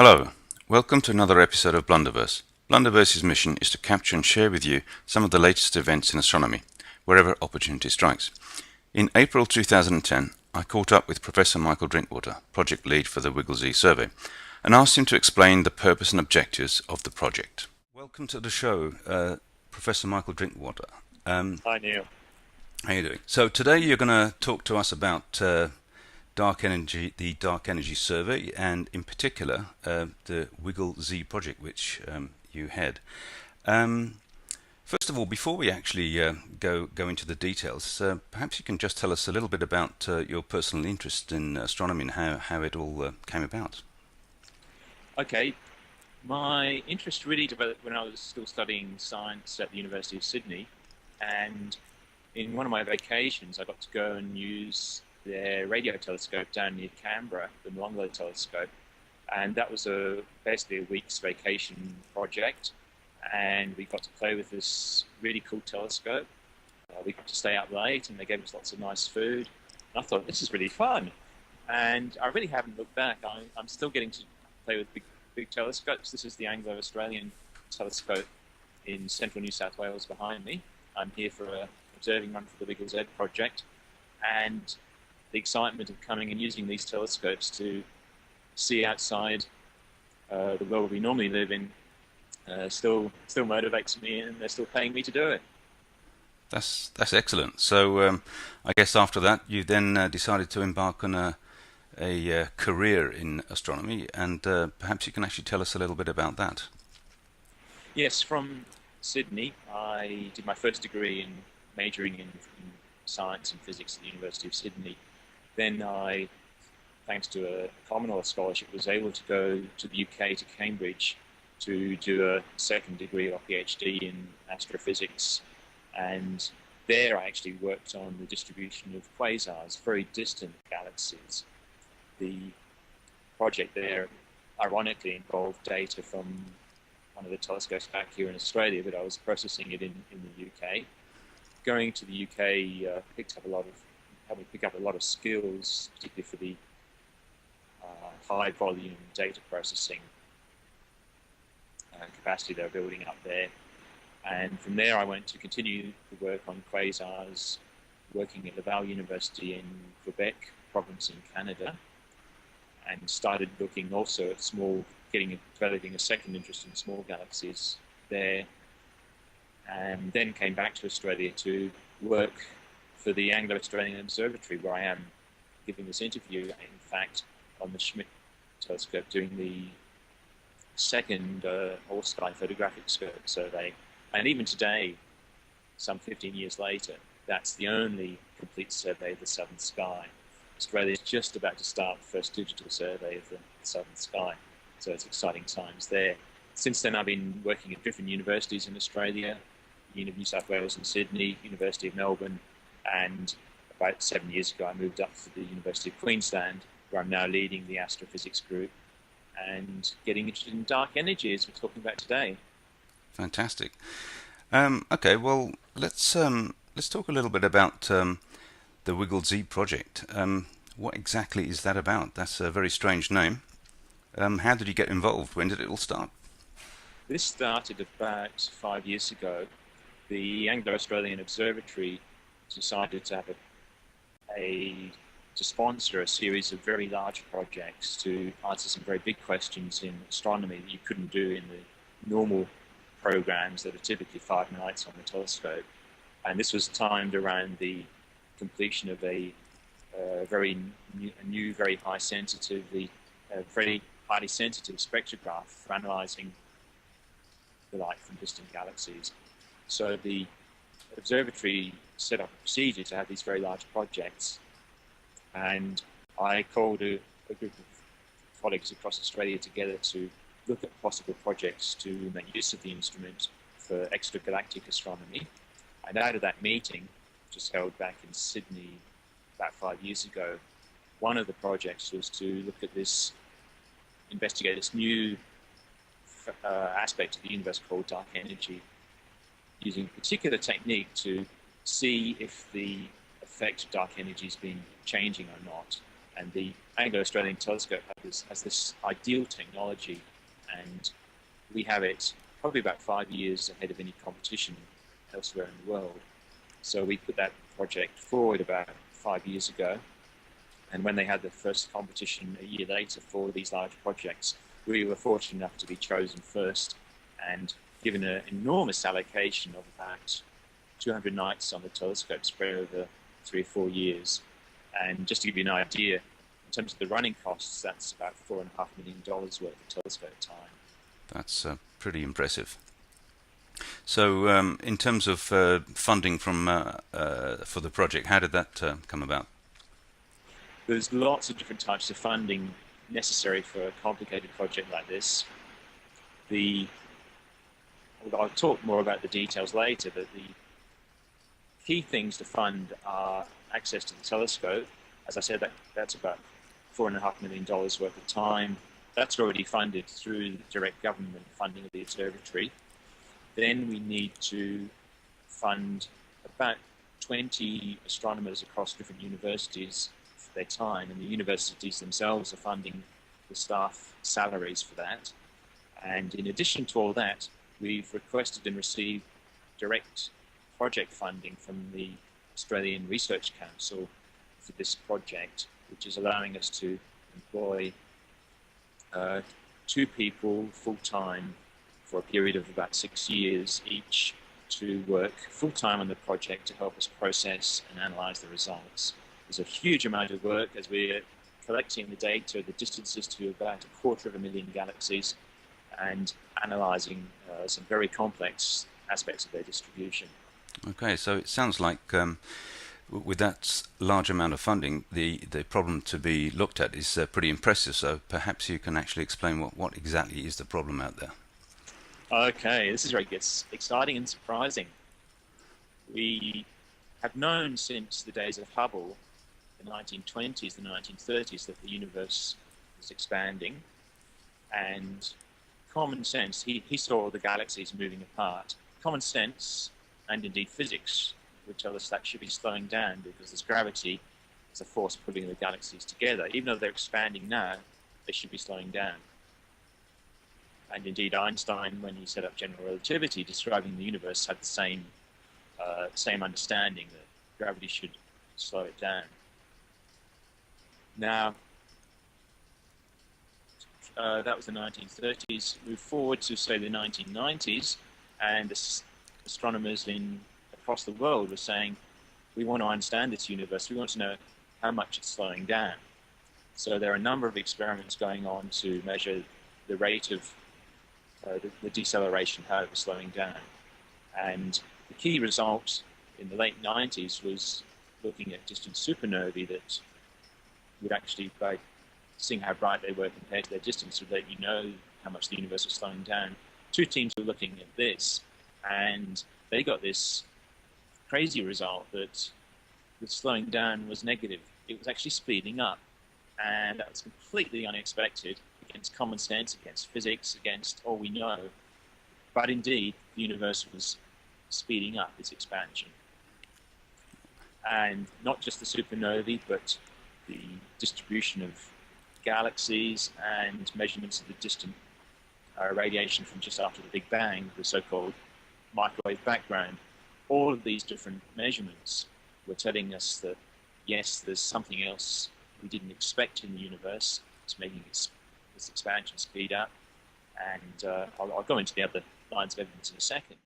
Hello, welcome to another episode of Blunderverse. Blunderverse's mission is to capture and share with you some of the latest events in astronomy, wherever opportunity strikes. In April 2010, I caught up with Professor Michael Drinkwater, project lead for the WiggleZ survey, and asked him to explain the purpose and objectives of the project. Welcome to the show, Professor Michael Drinkwater. Hi, Neil. How are you doing? So today you're going to talk to us about dark energy, the Dark Energy Survey, and in particular the WiggleZ project, which you head. First of all, before we actually go into the details, perhaps you can just tell us a little bit about your personal interest in astronomy and how it all came about. Okay, my interest really developed when I was still studying science at the University of Sydney, and in one of my vacations I got to go and use their radio telescope down near Canberra, the WiggleZ Telescope, and that was basically a week's vacation project, and we got to play with this really cool telescope. We got to stay up late, and they gave us lots of nice food, and I thought, this is really fun, and I really haven't looked back. I'm still getting to play with big telescopes. This is the Anglo-Australian Telescope in central New South Wales behind me. I'm here for an observing run for the WiggleZ project, and the excitement of coming and using these telescopes to see outside the world we normally live in still motivates me, and they're still paying me to do it. That's excellent. So I guess after that you then decided to embark on a career in astronomy, and perhaps you can actually tell us a little bit about that. Yes, from Sydney I did my first degree in majoring in science and physics at the University of Sydney. Then I, thanks to a Commonwealth scholarship, was able to go to the UK, to Cambridge, to do a second degree or PhD in astrophysics. And there I actually worked on the distribution of quasars, very distant galaxies. The project there ironically involved data from one of the telescopes back here in Australia, but I was processing it in the UK. Going to the UK helped me pick up a lot of skills, particularly for the high volume data processing capacity they're building up there. And from there I went to continue the work on quasars, working at Laval University in Quebec province in Canada, and started looking also at developing a second interest in small galaxies there, and then came back to Australia to work for the Anglo-Australian Observatory, where I am giving this interview, in fact, on the Schmidt telescope, doing the second all-sky photographic survey. And even today, some 15 years later, that's the only complete survey of the southern sky. Australia is just about to start the first digital survey of the southern sky, so it's exciting times there. Since then, I've been working at different universities in Australia, New South Wales and Sydney, University of Melbourne, and about 7 years ago I moved up to the University of Queensland, where I'm now leading the astrophysics group and getting interested in dark energy, as we're talking about today. Fantastic. Okay, well let's talk a little bit about the WiggleZ project. What exactly is that about? That's a very strange name. How did you get involved? When did it all start? This started about 5 years ago. The Anglo-Australian Observatory decided to have to sponsor a series of very large projects to answer some very big questions in astronomy that you couldn't do in the normal programs that are typically 5 nights on the telescope. And this was timed around the completion of a new, very high sensitive, very highly sensitive spectrograph for analysing the light from distant galaxies. So the observatory set up a procedure to have these very large projects, and I called a group of colleagues across Australia together to look at possible projects to make use of the instrument for extragalactic astronomy. And out of that meeting, which was held back in Sydney about 5 years ago, one of the projects was to look at investigate this new aspect of the universe called dark energy, using a particular technique to see if the effect of dark energy has been changing or not. And the Anglo-Australian Telescope has this ideal technology, and we have it probably about 5 years ahead of any competition elsewhere in the world. So we put that project forward about 5 years ago, and when they had the first competition a year later for these large projects, we were fortunate enough to be chosen first and given an enormous allocation of about 200 nights on the telescope spread over 3 or 4 years. And just to give you an idea, in terms of the running costs, that's about $4.5 million worth of telescope time. That's pretty impressive. So, in terms of funding from for the project, how did that come about? There's lots of different types of funding necessary for a complicated project like this. I'll talk more about the details later, but the key things to fund are access to the telescope. As I said, that's about $4.5 million worth of time. That's already funded through the direct government funding of the observatory. Then we need to fund about 20 astronomers across different universities for their time, and the universities themselves are funding the staff salaries for that. And in addition to all that, we've requested and received direct project funding from the Australian Research Council for this project, which is allowing us to employ 2 people full-time for a period of about 6 years each to work full-time on the project to help us process and analyze the results. There's a huge amount of work as we're collecting the data, the distances to about 250,000 galaxies, and analyzing some very complex aspects of their distribution. Okay, so it sounds like with that large amount of funding, the problem to be looked at is pretty impressive. So perhaps you can actually explain what exactly is the problem out there. Okay, this is where it gets exciting and surprising. We have known since the days of Hubble, the 1920s, the 1930s, that the universe was expanding, and common sense, he saw the galaxies moving apart. Common sense, and indeed physics, would tell us that should be slowing down because there's gravity as a force pulling the galaxies together. Even though they're expanding now, they should be slowing down. And indeed, Einstein, when he set up general relativity, describing the universe, had the same understanding that gravity should slow it down. Now, that was the 1930s. Move forward to, say, the 1990s, and astronomers across the world were saying, we want to understand this universe. We want to know how much it's slowing down. So there are a number of experiments going on to measure the rate of the deceleration, how it was slowing down. And the key result in the late 90s was looking at distant supernovae that would actually, by seeing how bright they were compared to their distance, would let you know how much the universe was slowing down. 2 teams were looking at this, and they got this crazy result that the slowing down was negative. It was actually speeding up, and that was completely unexpected against common sense, against physics, against all we know. But indeed, the universe was speeding up its expansion. And not just the supernovae, but the distribution of galaxies and measurements of the distant radiation from just after the Big Bang, the so-called microwave background. All of these different measurements were telling us that, yes, there's something else we didn't expect in the universe. It's making this expansion speed up. And I'll go into the other lines of evidence in a second.